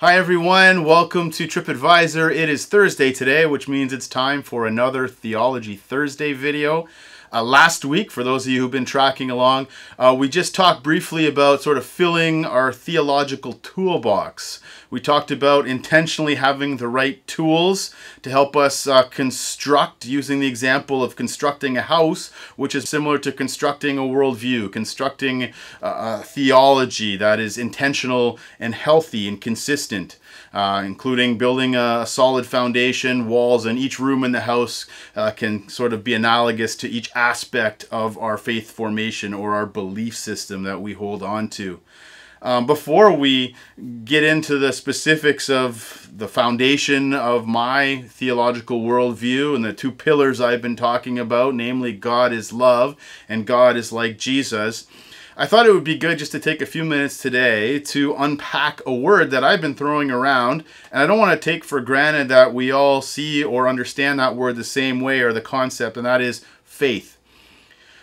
Hi everyone, welcome to Tripp Advisor. It is Thursday today, which means it's time for another Theology Thursday video. Last week, for those of you who've been tracking along, we just talked briefly about sort of filling our theological toolbox. We talked about intentionally having the right tools to help us construct, using the example of constructing a house, which is similar to constructing a worldview, constructing a theology that is intentional and healthy and consistent. Including building a solid foundation, walls, and each room in the house can sort of be analogous to each aspect of our faith formation or our belief system that we hold on to. Before we get into the specifics of the foundation of my theological worldview and the two pillars I've been talking about, namely God is love and God is like Jesus, I thought it would be good just to take a few minutes today to unpack a word that I've been throwing around, and I don't want to take for granted that we all see or understand that word the same way or the concept, and that is faith.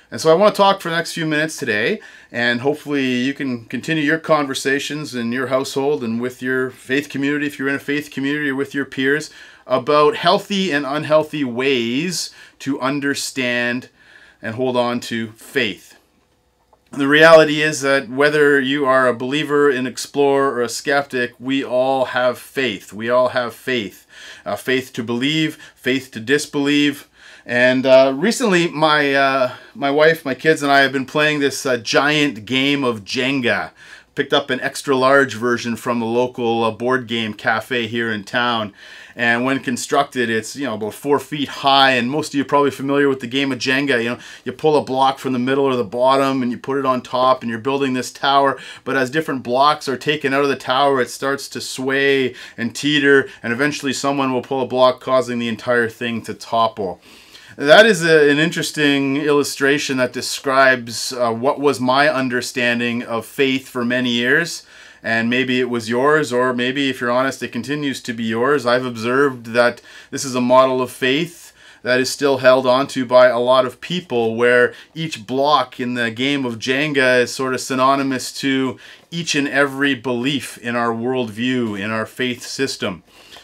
And so I want to talk for the next few minutes today, and hopefully you can continue your conversations in your household and with your faith community, if you're in a faith community or with your peers, about healthy and unhealthy ways to understand and hold on to faith. The reality is that whether you are a believer, an explorer, or a skeptic, we all have faith. We all have faith. Faith to believe, faith to disbelieve. And recently, my wife, my kids, and I have been playing this giant game of Jenga. Picked up an extra large version from the local board game cafe here in town. And when constructed, it's about 4 feet high, and most of you are probably familiar with the game of Jenga. You pull a block from the middle or the bottom and you put it on top and you're building this tower, but as different blocks are taken out of the tower, it starts to sway and teeter, and eventually someone will pull a block, causing the entire thing to topple. That is an interesting illustration that describes what was my understanding of faith for many years. And maybe it was yours, or maybe, if you're honest, it continues to be yours. I've observed that this is a model of faith that is still held onto by a lot of people, where each block in the game of Jenga is sort of synonymous to each and every belief in our worldview, in our faith system.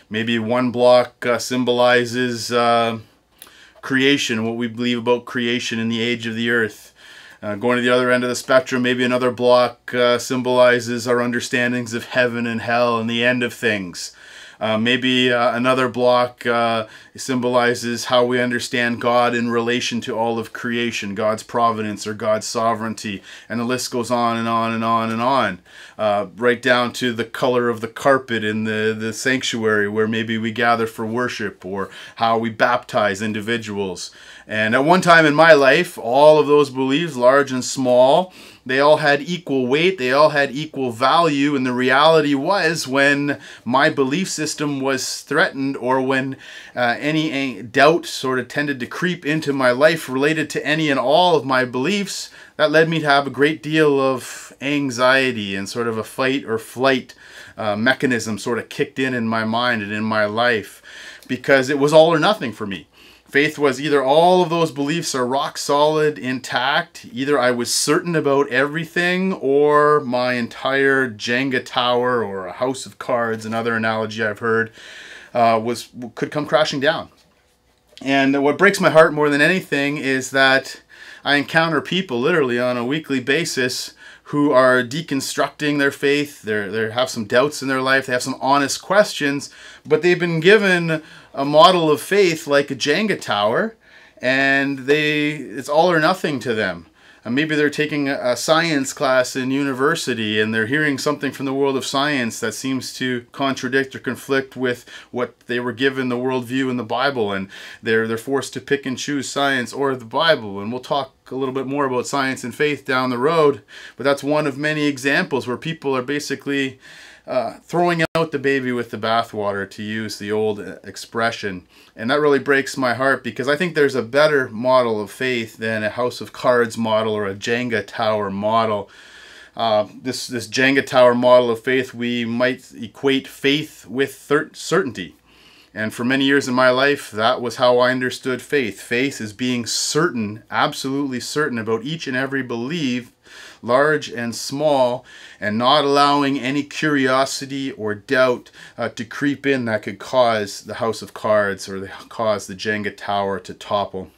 Maybe one block symbolizes creation, what we believe about creation in the age of the earth. Going to the other end of the spectrum, maybe another block symbolizes our understandings of heaven and hell and the end of things. Maybe another block symbolizes how we understand God in relation to all of creation, God's providence or God's sovereignty, and the list goes on and on and on and on, right down to the color of the carpet in the sanctuary where maybe we gather for worship, or how we baptize individuals. And at one time in my life, all of those beliefs, large and small, they all had equal weight, they all had equal value, and the reality was, when my belief system was threatened, or when any doubt sort of tended to creep into my life related to any and all of my beliefs, that led me to have a great deal of anxiety, and sort of a fight or flight mechanism sort of kicked in my mind and in my life, because it was all or nothing for me. Faith was either all of those beliefs are rock solid, intact, either I was certain about everything, or my entire Jenga tower or a house of cards, another analogy I've heard, could come crashing down. And what breaks my heart more than anything is that I encounter people literally on a weekly basis who are deconstructing their faith. They have some doubts in their life, they have some honest questions, but they've been given a model of faith like a Jenga tower, and it's all or nothing to them. And maybe they're taking a science class in university, and they're hearing something from the world of science that seems to contradict or conflict with what they were given, the worldview in the Bible, and they're forced to pick and choose science or the Bible. And we'll talk a little bit more about science and faith down the road, but that's one of many examples where people are basically throwing out the baby with the bathwater, to use the old expression. And that really breaks my heart, because I think there's a better model of faith than a house of cards model or a Jenga tower model. This Jenga tower model of faith, we might equate faith with certainty. And for many years in my life, that was how I understood faith. Faith is being certain, absolutely certain about each and every belief large and small, and not allowing any curiosity or doubt to creep in that could cause the house of cards or cause the Jenga tower to topple.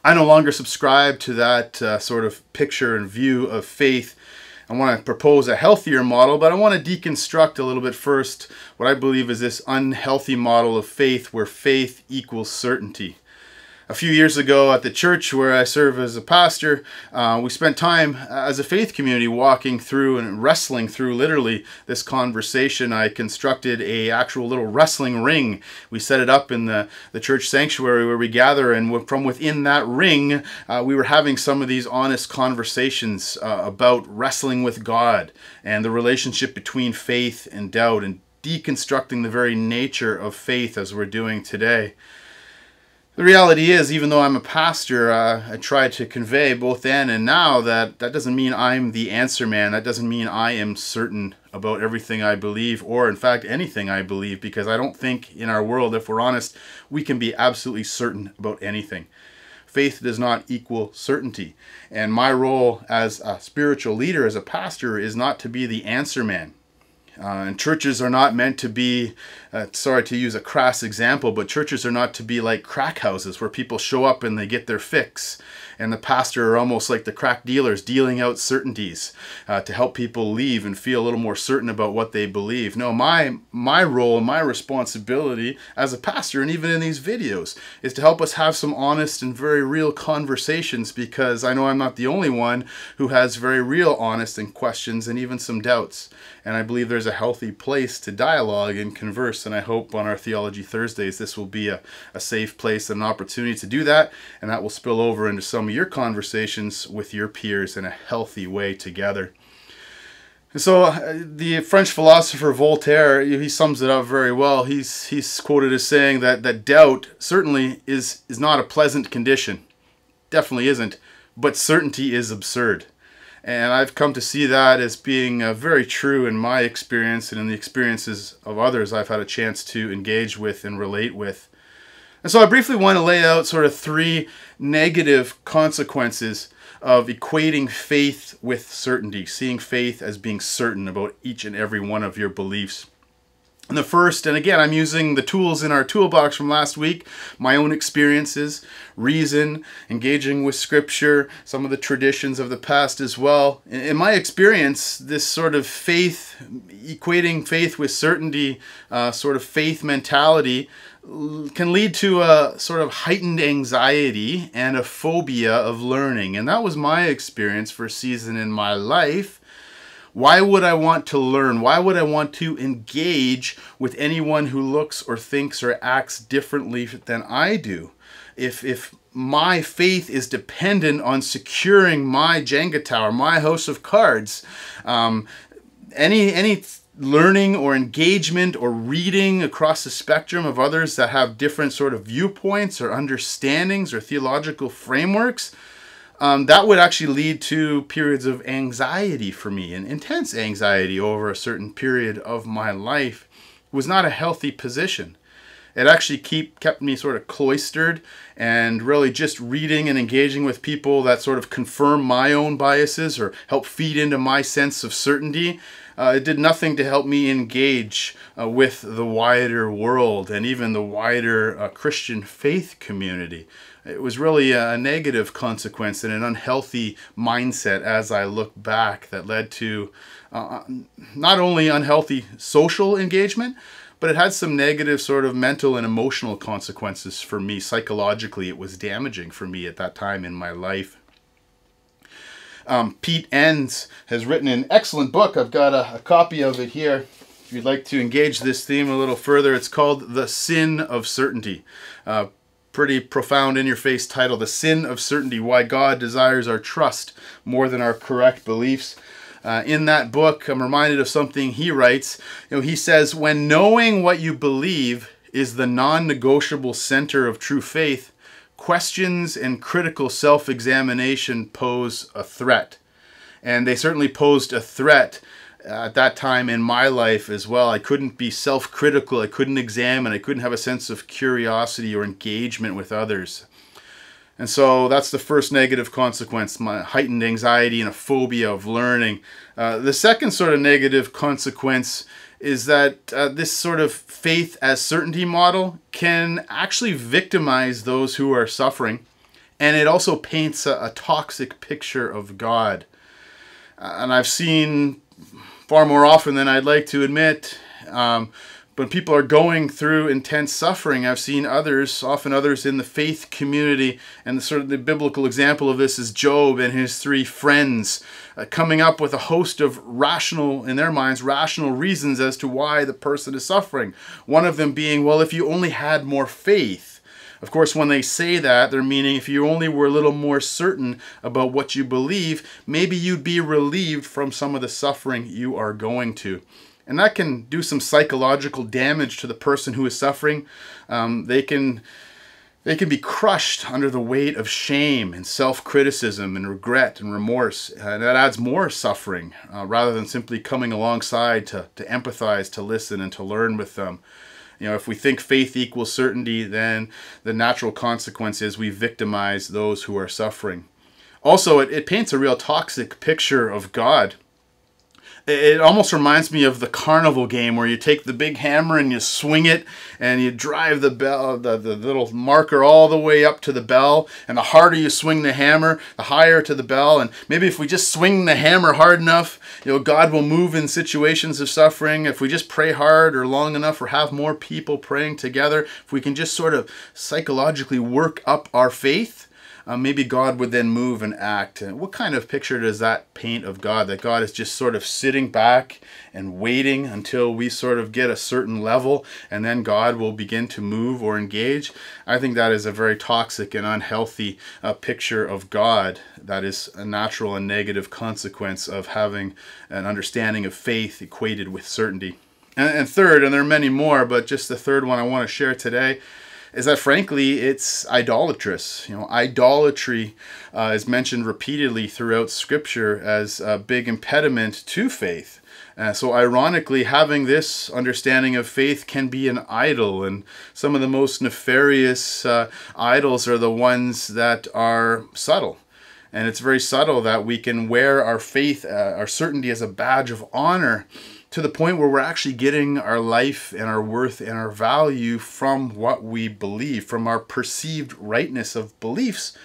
I no longer subscribe to that sort of picture and view of faith. I want to propose a healthier model, but I want to deconstruct a little bit first what I believe is this unhealthy model of faith where faith equals certainty. A few years ago at the church where I serve as a pastor, we spent time as a faith community walking through and wrestling through literally this conversation. I constructed a actual little wrestling ring. We set it up in the church sanctuary where we gather, and from within that ring, we were having some of these honest conversations about wrestling with God and the relationship between faith and doubt, and deconstructing the very nature of faith as we're doing today. The reality is, even though I'm a pastor, I try to convey both then and now that doesn't mean I'm the answer man. That doesn't mean I am certain about everything I believe, or in fact anything I believe, because I don't think in our world, if we're honest, we can be absolutely certain about anything. Faith does not equal certainty. And my role as a spiritual leader, as a pastor, is not to be the answer man. And churches are not meant to be, sorry to use a crass example, but churches are not to be like crack houses where people show up and they get their fix. And the pastor are almost like the crack dealers dealing out certainties to help people leave and feel a little more certain about what they believe. No, my role and my responsibility as a pastor, and even in these videos, is to help us have some honest and very real conversations, because I know I'm not the only one who has very real honest and questions and even some doubts. And I believe there's a healthy place to dialogue and converse, and I hope on our Theology Thursdays this will be a safe place and an opportunity to do that, and that will spill over into some of your conversations with your peers in a healthy way together. And so the French philosopher Voltaire, he sums it up very well. He's quoted as saying that doubt certainly is not a pleasant condition. Definitely isn't, but certainty is absurd. And I've come to see that as being very true in my experience and in the experiences of others I've had a chance to engage with and relate with. And so I briefly want to lay out sort of 3 negative consequences of equating faith with certainty, seeing faith as being certain about each and every one of your beliefs. And the first, and again, I'm using the tools in our toolbox from last week, my own experiences, reason, engaging with scripture, some of the traditions of the past as well. In my experience, this sort of faith, equating faith with certainty, sort of faith mentality, can lead to a sort of heightened anxiety and a phobia of learning. And that was my experience for a season in my life. Why would I want to learn? Why would I want to engage with anyone who looks or thinks or acts differently than I do? If my faith is dependent on securing my Jenga tower, my house of cards, any learning or engagement or reading across the spectrum of others that have different sort of viewpoints or understandings or theological frameworks, that would actually lead to periods of anxiety for me, and intense anxiety over a certain period of my life. It was not a healthy position. It actually kept me sort of cloistered and really just reading and engaging with people that sort of confirm my own biases or help feed into my sense of certainty. It did nothing to help me engage with the wider world and even the wider Christian faith community. It was really a negative consequence and an unhealthy mindset as I look back that led to not only unhealthy social engagement, but it had some negative sort of mental and emotional consequences for me. Psychologically, it was damaging for me at that time in my life. Pete Enns has written an excellent book. I've got a copy of it here. If you'd like to engage this theme a little further, it's called The Sin of Certainty. Pretty profound, in-your-face title, The Sin of Certainty, Why God Desires Our Trust More Than Our Correct Beliefs. In that book, I'm reminded of something he writes. He says, when knowing what you believe is the non-negotiable center of true faith, questions and critical self-examination pose a threat. And they certainly posed a threat at that time in my life as well. I couldn't be self-critical, I couldn't examine, I couldn't have a sense of curiosity or engagement with others. And so that's the first negative consequence, my heightened anxiety and a phobia of learning. The second sort of negative consequence is that this sort of faith as certainty model can actually victimize those who are suffering. And it also paints a toxic picture of God. And I've seen far more often than I'd like to admit, when people are going through intense suffering, I've seen others, often others in the faith community, and the biblical example of this is Job and his 3 friends coming up with a host of rational, in their minds, rational reasons as to why the person is suffering. One of them being, well, if you only had more faith. Of course, when they say that, they're meaning if you only were a little more certain about what you believe, maybe you'd be relieved from some of the suffering you are going to. And that can do some psychological damage to the person who is suffering. They can be crushed under the weight of shame and self-criticism and regret and remorse. And that adds more suffering rather than simply coming alongside to empathize, to listen, and to learn with them. You know, if we think faith equals certainty, then the natural consequence is we victimize those who are suffering. Also, it paints a real toxic picture of God. It almost reminds me of the carnival game where you take the big hammer and you swing it and you drive the bell, the little marker all the way up to the bell. And the harder you swing the hammer, the higher to the bell. And maybe if we just swing the hammer hard enough, you know, God will move in situations of suffering. If we just pray hard or long enough or have more people praying together, if we can just sort of psychologically work up our faith, maybe God would then move and act. And what kind of picture does that paint of God? That God is just sort of sitting back and waiting until we sort of get a certain level and then God will begin to move or engage? I think that is a very toxic and unhealthy picture of God. That is a natural and negative consequence of having an understanding of faith equated with certainty. And third, and there are many more, but just the third one I want to share today, is that frankly it's idolatrous. You know, idolatry is mentioned repeatedly throughout Scripture as a big impediment to faith. So ironically, having this understanding of faith can be an idol, and some of the most nefarious idols are the ones that are subtle. And it's very subtle that we can wear our faith, our certainty as a badge of honor, to the point where we're actually getting our life and our worth and our value from what we believe, from our perceived rightness of beliefs,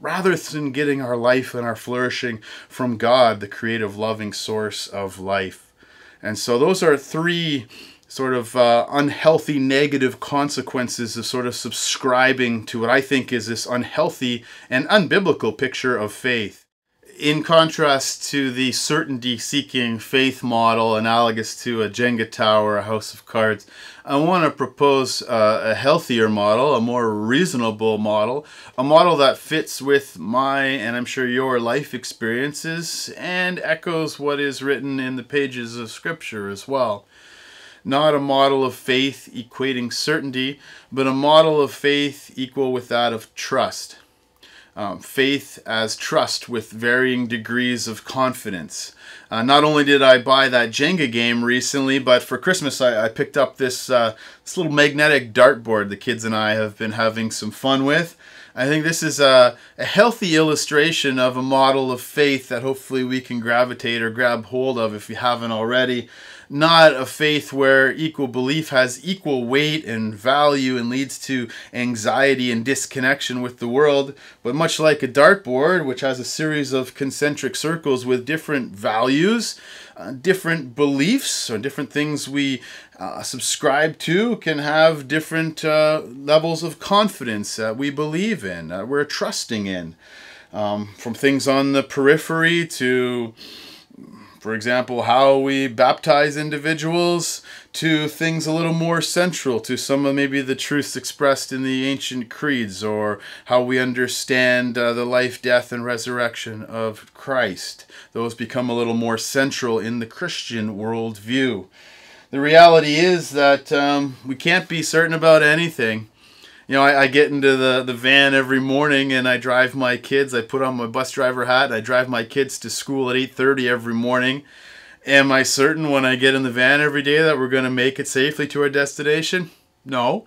rather than getting our life and our flourishing from God, the creative, loving source of life. And so those are 3 sort of unhealthy, negative consequences of sort of subscribing to what I think is this unhealthy and unbiblical picture of faith. In contrast to the certainty-seeking faith model analogous to a Jenga tower, a house of cards, I want to propose a healthier model, a more reasonable model, a model that fits with my, and I'm sure your, life experiences and echoes what is written in the pages of Scripture as well. Not a model of faith equating certainty, but a model of faith equal with that of trust. Faith as trust with varying degrees of confidence. Not only did I buy that Jenga game recently, but for Christmas I picked up this little magnetic dartboard the kids and I have been having some fun with. I think this is a healthy illustration of a model of faith that hopefully we can gravitate or grab hold of if you haven't already. Not a faith where equal belief has equal weight and value and leads to anxiety and disconnection with the world, but much like a dartboard, which has a series of concentric circles with different values, different beliefs, or different things we subscribe to, can have different levels of confidence that we believe in, we're trusting in. From things on the periphery to, for example, how we baptize individuals, to things a little more central to some of maybe the truths expressed in the ancient creeds, or how we understand the life, death, and resurrection of Christ. Those become a little more central in the Christian worldview. The reality is that we can't be certain about anything. You know, I get into the van every morning and I drive my kids. I put on my bus driver hat and I drive my kids to school at 8:30 every morning. Am I certain when I get in the van every day that we're going to make it safely to our destination? No.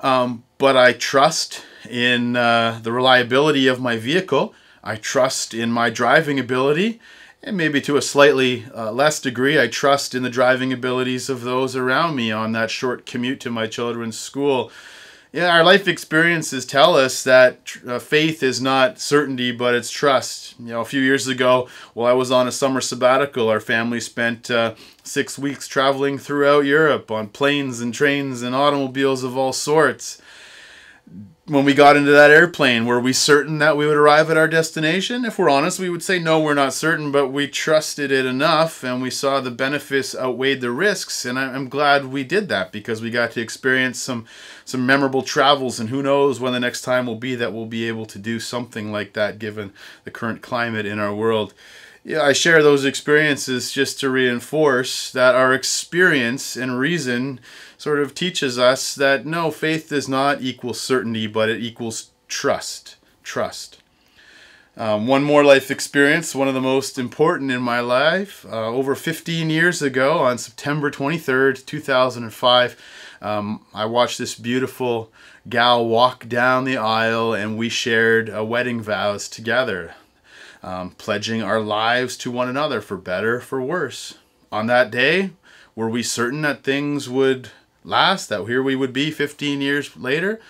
But I trust in the reliability of my vehicle. I trust in my driving ability. And maybe to a slightly less degree, I trust in the driving abilities of those around me on that short commute to my children's school. Yeah, our life experiences tell us that faith is not certainty, but it's trust. A few years ago, while I was on a summer sabbatical, our family spent 6 weeks traveling throughout Europe on planes and trains and automobiles of all sorts. When we got into that airplane, were we certain that we would arrive at our destination? If we're honest, we would say no, we're not certain, but we trusted it enough and we saw the benefits outweighed the risks, and I'm glad we did that because we got to experience some memorable travels, and who knows when the next time will be that we'll be able to do something like that given the current climate in our world. Yeah, I share those experiences just to reinforce that our experience and reason sort of teaches us that no, faith does not equal certainty, but it equals trust. One more life experience, one of the most important in my life. Over 15 years ago, on September 23rd, 2005, I watched this beautiful gal walk down the aisle, and we shared wedding vows together. Pledging our lives to one another for better, for worse. On that day, were we certain that things would last, that here we would be 15 years later?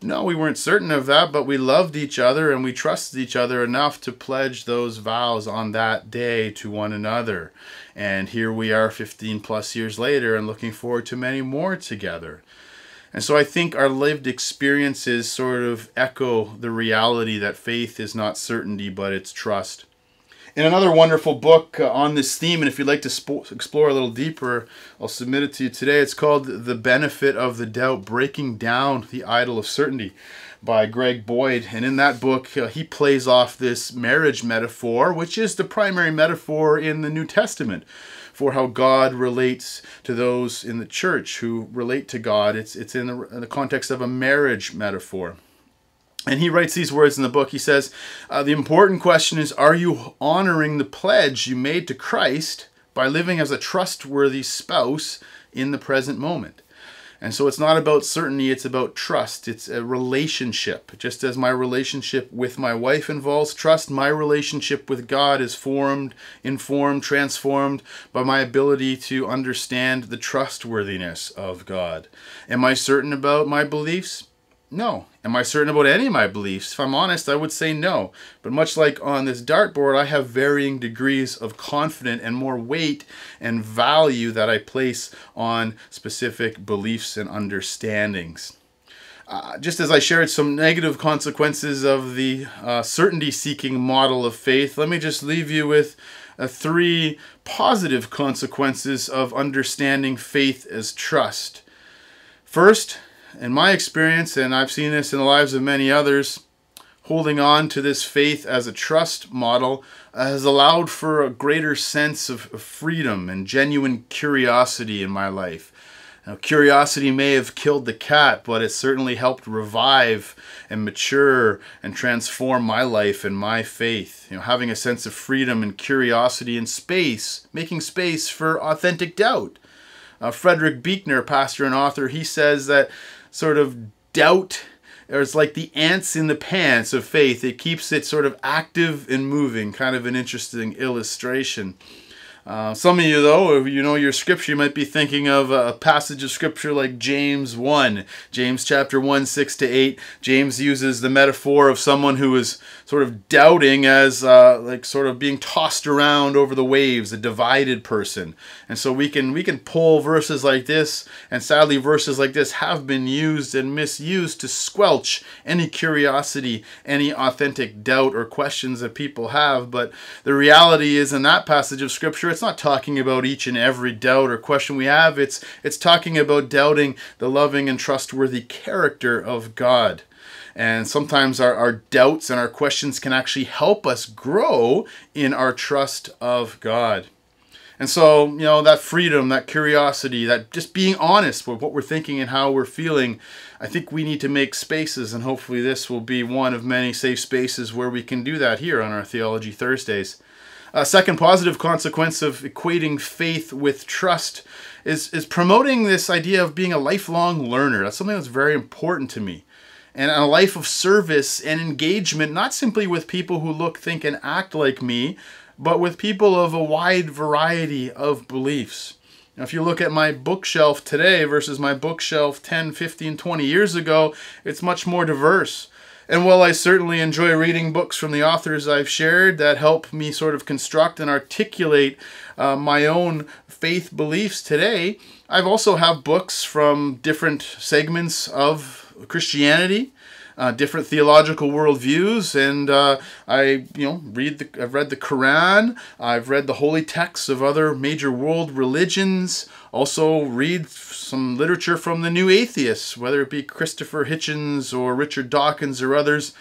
No, we weren't certain of that, but we loved each other and we trusted each other enough to pledge those vows on that day to one another. And here we are 15 plus years later and looking forward to many more together. And so I think our lived experiences sort of echo the reality that faith is not certainty, but it's trust. In another wonderful book on this theme, and if you'd like to explore a little deeper, I'll submit it to you today. It's called The Benefit of the Doubt, Breaking Down the Idol of Certainty by Greg Boyd. And in that book, he plays off this marriage metaphor, which is the primary metaphor in the New Testament for how God relates to those in the church who relate to God. It's in the context of a marriage metaphor. And he writes these words in the book. He says, the important question is, are you honoring the pledge you made to Christ by living as a trustworthy spouse in the present moment? And so it's not about certainty, it's about trust. It's a relationship. Just as my relationship with my wife involves trust, my relationship with God is formed, informed, transformed by my ability to understand the trustworthiness of God. Am I certain about my beliefs? No. Am I certain about any of my beliefs? If I'm honest, I would say no. But much like on this dartboard, I have varying degrees of confidence and more weight and value that I place on specific beliefs and understandings. Just as I shared some negative consequences of the certainty-seeking model of faith, let me just leave you with 3 positive consequences of understanding faith as trust. First, in my experience, and I've seen this in the lives of many others, holding on to this faith as a trust model has allowed for a greater sense of freedom and genuine curiosity in my life. Now, curiosity may have killed the cat, but it certainly helped revive and mature and transform my life and my faith. Having a sense of freedom and curiosity in space, making space for authentic doubt. Frederick Buechner, pastor and author, he says that sort of doubt is like the ants in the pants of faith. It keeps it sort of active and moving. Kind of an interesting illustration. Some of you, though, if you know your scripture, you might be thinking of a passage of scripture like James 1. James chapter 1, 6-8. James uses the metaphor of someone who is sort of doubting as like sort of being tossed around over the waves, a divided person. And so we can pull verses like this, and sadly verses like this have been used and misused to squelch any curiosity, any authentic doubt or questions that people have. But the reality is, in that passage of scripture, it's not talking about each and every doubt or question we have. It's talking about doubting the loving and trustworthy character of God. And sometimes our doubts and our questions can actually help us grow in our trust of God. And so, that freedom, that curiosity, that just being honest with what we're thinking and how we're feeling, I think we need to make spaces, and hopefully this will be one of many safe spaces where we can do that here on our Theology Thursdays. A second positive consequence of equating faith with trust is promoting this idea of being a lifelong learner. That's something that's very important to me. And a life of service and engagement, not simply with people who look, think, and act like me, but with people of a wide variety of beliefs. Now, if you look at my bookshelf today versus my bookshelf 10, 15, 20 years ago, it's much more diverse. And while I certainly enjoy reading books from the authors I've shared that help me sort of construct and articulate my own faith beliefs today, I've also have books from different segments of Christianity, different theological worldviews, and I've read the Quran, I've read the holy texts of other major world religions, also read some literature from the new atheists, whether it be Christopher Hitchens or Richard Dawkins or others,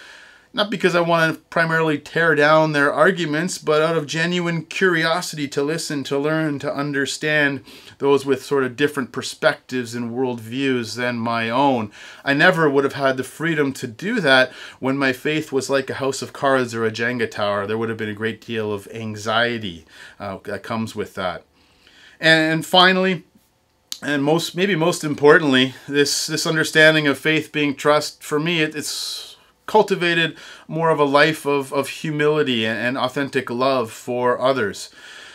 not because I want to primarily tear down their arguments, but out of genuine curiosity to listen, to learn, to understand those with sort of different perspectives and worldviews than my own. I never would have had the freedom to do that when my faith was like a house of cards or a Jenga tower. There would have been a great deal of anxiety that comes with that. And finally, and maybe most importantly, this understanding of faith being trust, for me, it's cultivated more of a life of humility and authentic love for others,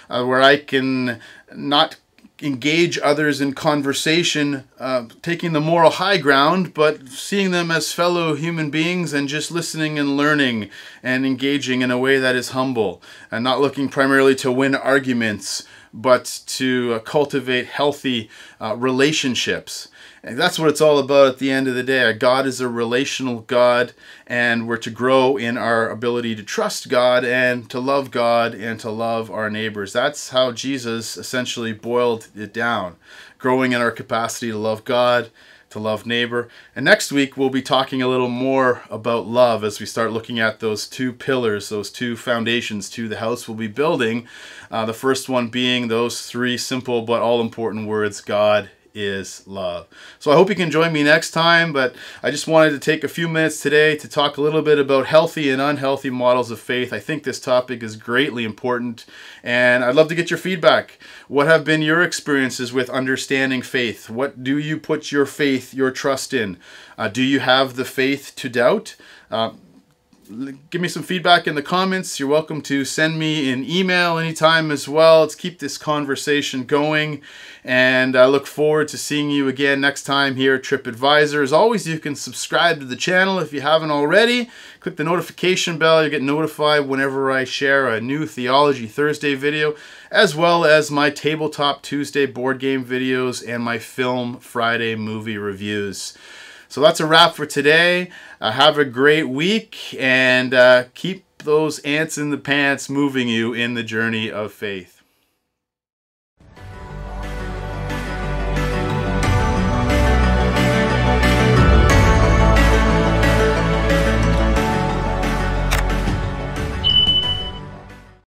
where I can not engage others in conversation, taking the moral high ground, but seeing them as fellow human beings and just listening and learning and engaging in a way that is humble and not looking primarily to win arguments, but to cultivate healthy relationships. And that's what it's all about at the end of the day. God is a relational God, and we're to grow in our ability to trust God and to love our neighbors. That's how Jesus essentially boiled it down. Growing in our capacity to love God, to love neighbor. And next week we'll be talking a little more about love as we start looking at those two pillars, those two foundations to the house we'll be building. The first one being those three simple but all important words: God is love. So I hope you can join me next time, but I just wanted to take a few minutes today to talk a little bit about healthy and unhealthy models of faith. I think this topic is greatly important, and I'd love to get your feedback. What have been your experiences with understanding faith? What do you put your faith, your trust in? Do you have the faith to doubt? Give me some feedback in the comments. You're welcome to send me an email anytime as well. Let's keep this conversation going, and I look forward to seeing you again next time here at Tripp Advisor. As always, you can subscribe to the channel if you haven't already. Click the notification bell. You'll get notified whenever I share a new Theology Thursday video, as well as my Tabletop Tuesday board game videos and my Film Friday movie reviews. So that's a wrap for today. Have a great week, and keep those ants in the pants moving you in the journey of faith.